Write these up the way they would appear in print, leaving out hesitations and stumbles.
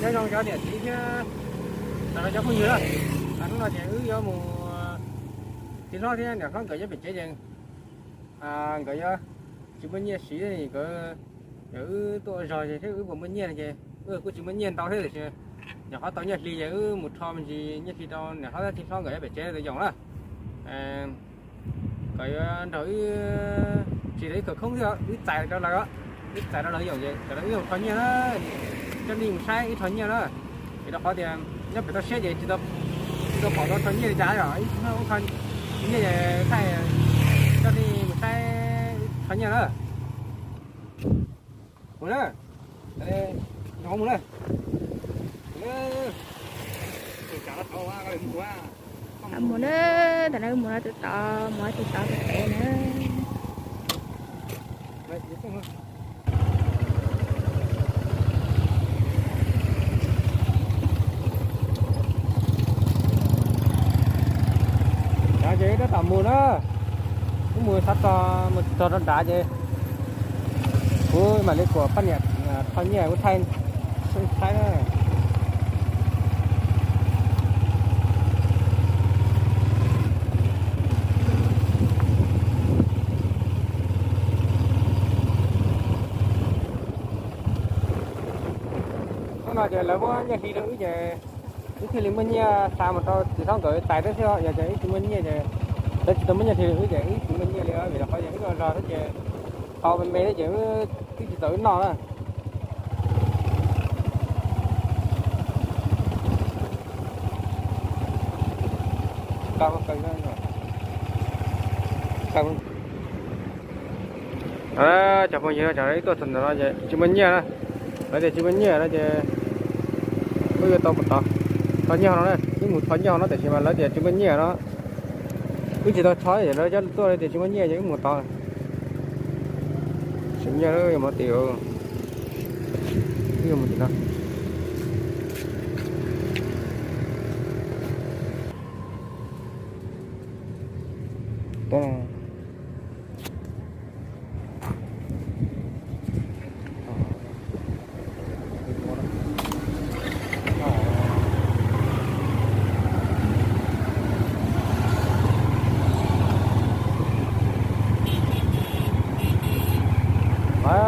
nhớ trong cho điện tí chứ là cho không nhiều anh nói chuyện do mùa thì nó thế này không có cho bị chế gì có cho chỉ muốn nhẹ xí thì có ở tôi rồi thì thế của mình nhẹ này chứ của chỉ muốn nhẹ tao thế chứ nhà họ tao nhặt ly ở một thom gì nhặt ly tao nhà họ thì nó có bị chế thì giống đó cái đợi chỉ đấy cửa không thôi ít tài đó là đó ít tài đó là giống gì cái đó giống thoáng nhẹ đó cho nên một sai ít thoáng nhẹ đó thì đó có tiền nhất phải tao xét gì thì tao bỏ nó thoáng nhẹ giá rồi nó không thoáng như vậy thay cho nên một sai thoáng nhẹ đó muốn đó đây nó muốn đây muốn đó tại nó muốn tự tỏ mọi tự tỏ tự tệ nữa đá chế đó tầm mùa đó cái mùa sắp cho nó đá chế ôi mà lấy của phát nhẹ thoáng nhẹ của thay thay đó mà giờ là có nhà khi nữa giờ khi mình nhà sao mà tao thì không tới tại đó theo giờ chỉ chúng mình nhà giờ đấy chúng mình nhà thì nữa giờ chúng mình nhà liền vì là phải giờ rồi đó giờ họ bên bên đấy giờ cái gì tới nó đó cao cần rồi cao chào mọi người chào đấy tôi thành ra giờ chúng mình nhà đó bây giờ chúng mình nhà đó giờ bây giờ tao một tao nhau nó này cái một thoáng nhau nó để mà lấy tiền chúng mình nhẹ nó cứ chỉ tao thói để nó cho tôi để chúng mình nhẹ những một tao chúng nhẹ nó một tiểu như một gì đó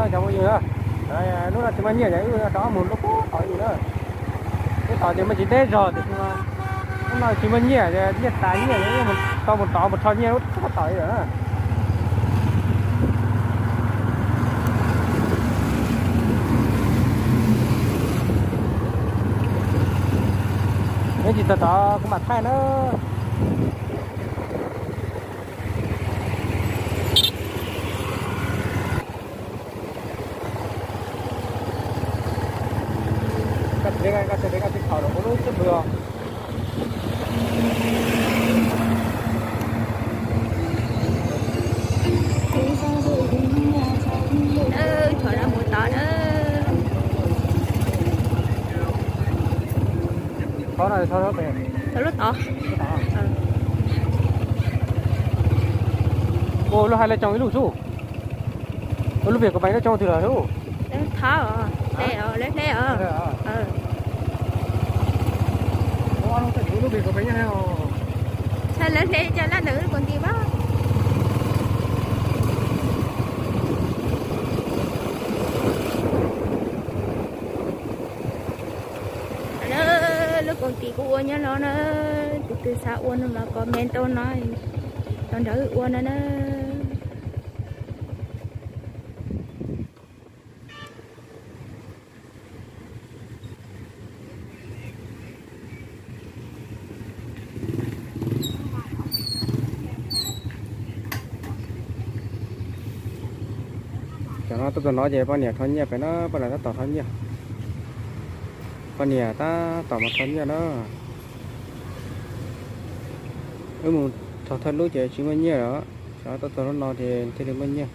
đó trong cái gì đó đây lúc là chúng mình nhiều vậy đó một lúc tỏi gì nữa cái tỏi thì mình chỉ tết rồi thì nó nói chúng mình nhiều thì nhiệt tài nhiều đấy mình to một tỏi một thoi nhiều có tỏi rồi đó cái gì tỏi cái mặt thay nó 내가 바로 오른쪽 뭐야? thôi ra mùi tỏ nữa có này thôi đó về thôi lúc tỏ ô lúc hai là trong cái lũ chú lúc việc của bánh nó trong thì là đâu tháo rồi đây rồi lấy đây rồi không thể lúc việc của bánh này nào sao lấy đây cho nó nữ còn gì đó lúc còn tí của uốn nhá nó từ xa uốn nó comment tôi nói con đỡ uốn nó nó tôi nói về bao nhiêu thôi nhỉ phải nó bao là nó tỏ thôi nhỉ bao nhiêu ta tỏ một thôi nhỉ đó một thọ thân lúc chơi chỉ bao nhiêu đó đó tôi nói thì được bao nhiêu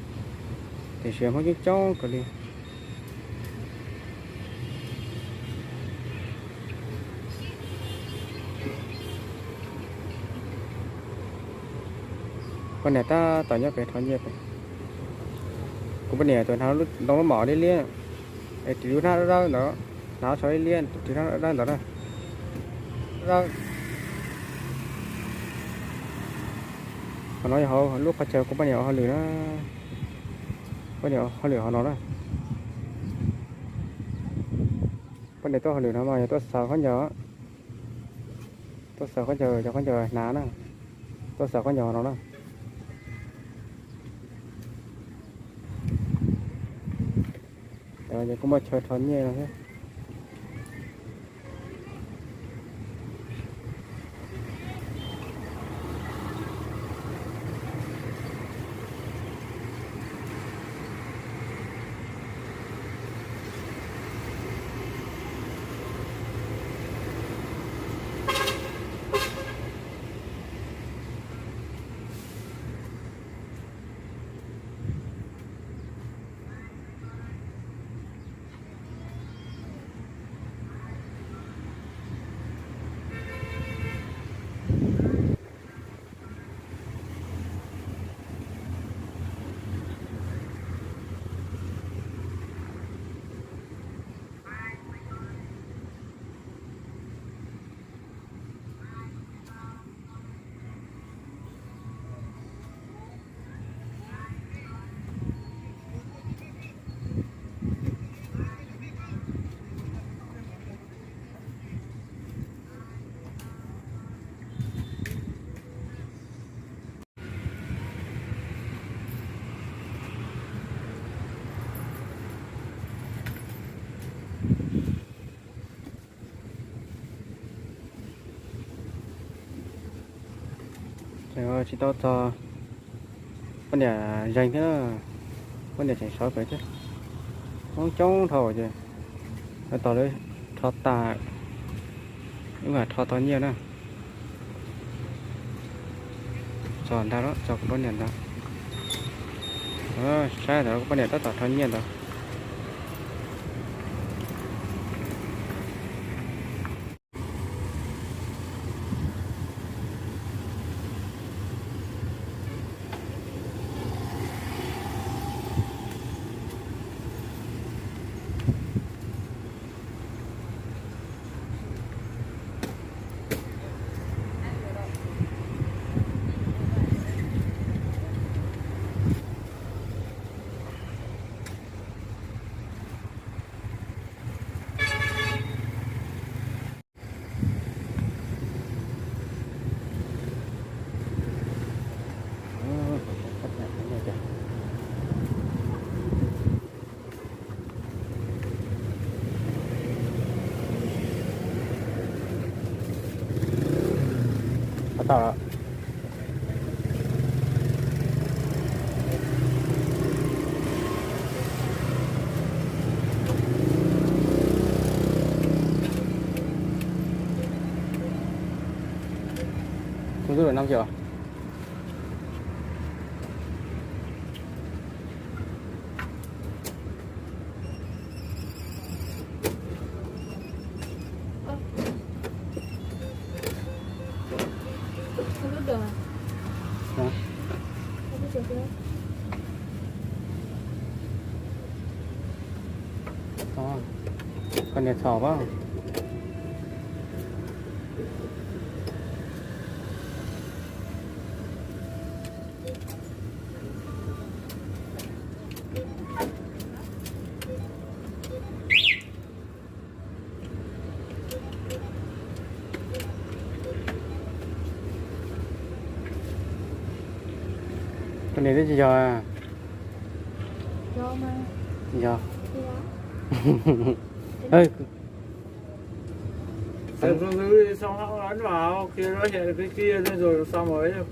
thì xem không chút cháu cái đi con này ta tỏ nhớ phải thôi nhỉ cũng bên này tụi nó lúc nó mỏ đi liền để chịu ra đó đó nó xoay liên thì nó đang đó đây họ nói họ lúc họ chờ có bao nhiêu họ lừa nó bao nhiêu họ lừa họ nói đó bao nhiêu tôi họ lừa nó mà tôi sợ con nhỏ tôi sợ con chờ cho con chờ ná nữa tôi sợ con nhỏ nó đó rồi cũng mà chờ thoáng nhẹ rồi thế rồi chỉ tao cho vấn đề dành thế đó vấn đề chạy sói phải chứ không chống thầu chứ rồi tao đấy thọ tà nhưng mà thọ to nhiều nữa chọn ra đó cho cái vấn đề đó sai rồi vấn đề đó tao thọ nhiều rồi tao đó không rút được 5 triệu à? Không biết được à? Hả? Không biết được đâu. Con này sò quá con này đấy giờ à Do mà. giờ Thì đó. ơi Xem xong thứ xong họ ấn vào kia nó hiện cái kia lên rồi xong rồi ấy.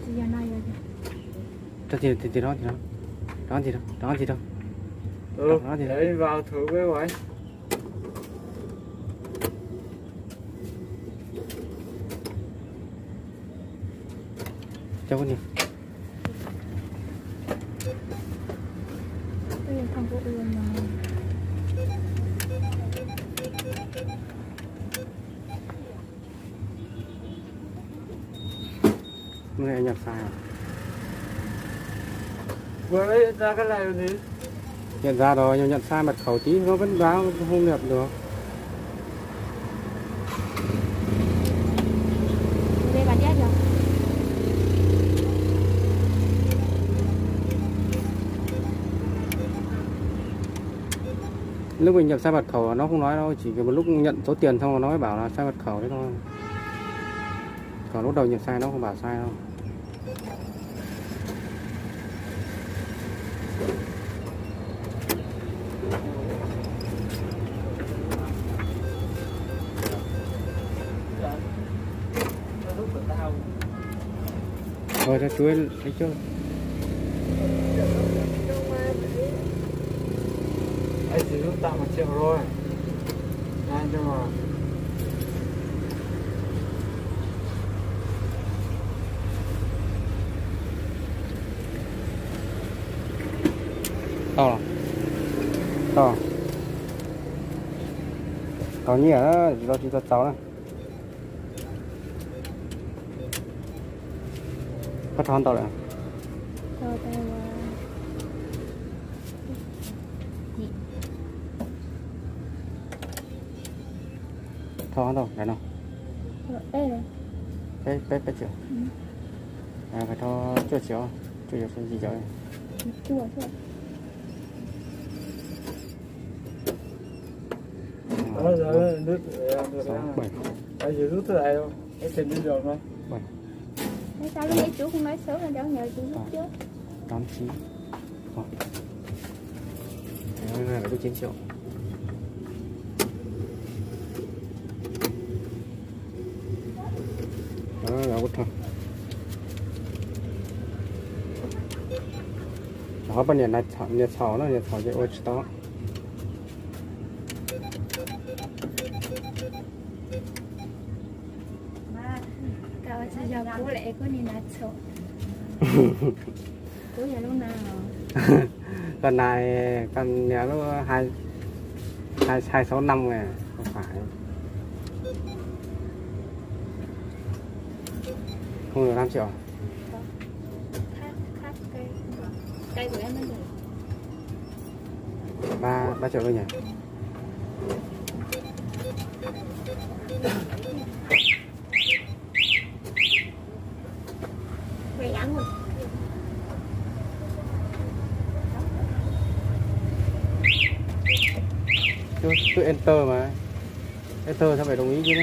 Thì giờ này rồi. thì đó đó thì đâu Ừ, đó thì đấy vào thử với của anh. cho con gì Bây giờ thằng cô ưa mà. này nhập sai à vừa lấy ra cái này thì Nhận ra rồi, nhưng nhận sai mật khẩu tí nó vẫn báo không nhập được. Đây bạn giác rồi. Lúc mình nhập sai mật khẩu nó không nói đâu, chỉ một lúc nhận số tiền xong rồi nó mới bảo là sai mật khẩu đấy thôi. Còn lúc đầu nhập sai nó không bảo sai đâu. Thôi cho chú ấy lấy trước. anh chỉ giúp tặng 1 triệu rồi này nhưng mà To à? To. Có nhiều đó, do chúng ta cháu này. Có thon to lại. Cho tay vào. Thon đâu, đấy nào. Đây này. Bé chịu. À, phải thò chua chiều cái gì rồi. Chua. đó giờ nước được 6, 7, anh chỉ rút từ đây thôi cái tiền đi rồi thôi 7, Tại sao lúc nãy chú không nói sớm là cháu nhờ chú giúp trước. 8, 9. Rồi. Đấy, này là được 9 triệu. Đó là bút thôi. Đó bên này nhiệt thảo nó nhiệt thảo cái ô đó. Cậu sẽ giờ bố lại có nhìn nát sổ. Bố nhà lúc nào? Con này con nhà nó 265 này, không phải. Không được 5 triệu. Khác cây của em mới được. 3 triệu thôi nhỉ. Về ăn rồi. Cứ enter mà. Enter sao phải đồng ý chứ nữa.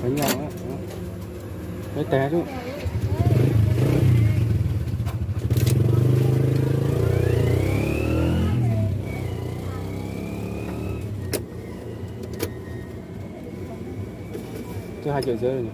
Phải nhau á. Lấy té chứ. Chứ 2,5 triệu rồi nhỉ.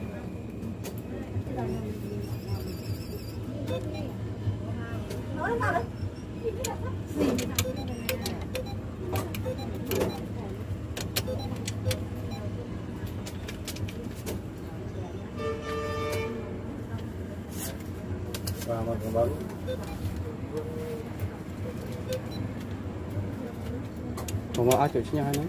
Và một cái bấm. Không có áo kiểu chứ nhau hay nữa.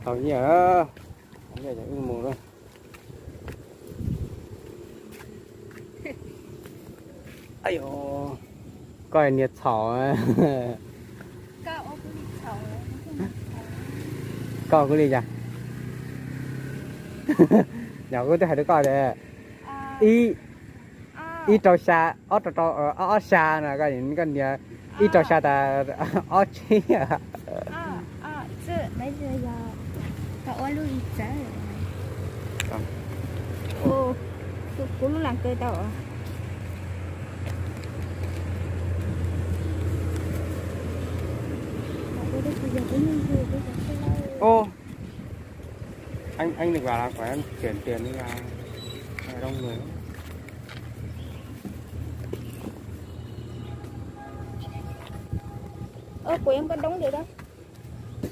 Tao nhớ bây giờ chạy mù thôi. Ai dồi, coi nhiệt thỏ. Cậu có đi sổ. Coi cái gì vậy? Nhỏ có thể được coi đấy. Y trâu xa, ở xa nè, cái gì y trâu xa ta ở chi à? Chứ bây giờ cậu lui trả. Ồ, cô lúc làm cười tao à? Ô, anh đừng bảo là phải anh chuyển tiền đi là đông người. Của em có đóng được đó.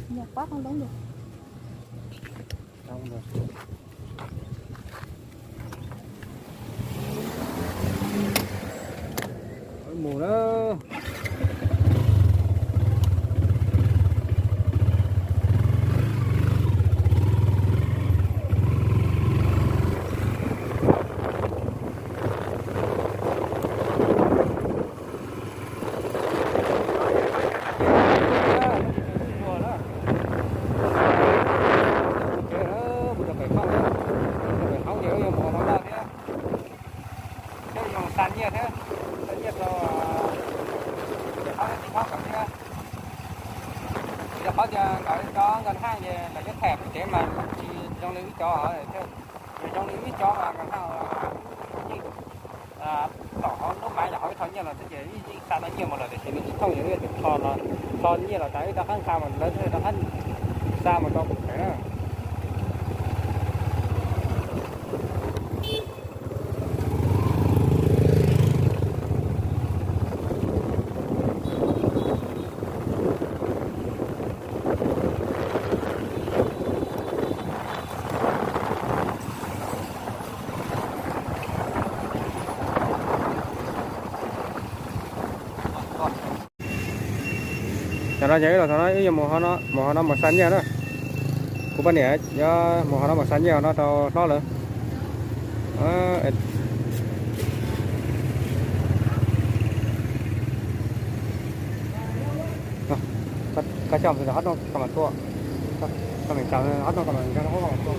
Nhặt quá không đóng được. Đông rồi. Ôi, mù đó. Có cho gần hai là cái thẻ để mà chỉ trong lưu ý cho ở đây thôi, trong lưu ý cho mà gần nào tỏ nó phải là hỏi thôi như là cái gì sao nó nhiều một lần thì mình không những cái thon như là cái đó ăn sao mà lớn thôi đó ăn sao mà cho cũng phải đó. Cho nó giấy rồi cho nó ý mùa nó màu xanh nha đó, của bên này do mùa nó màu xanh nha nó to nó nữa, cái chồng thì nó hết nó còn là tua, cái mình chồng hết nó còn là cái nó không còn tua.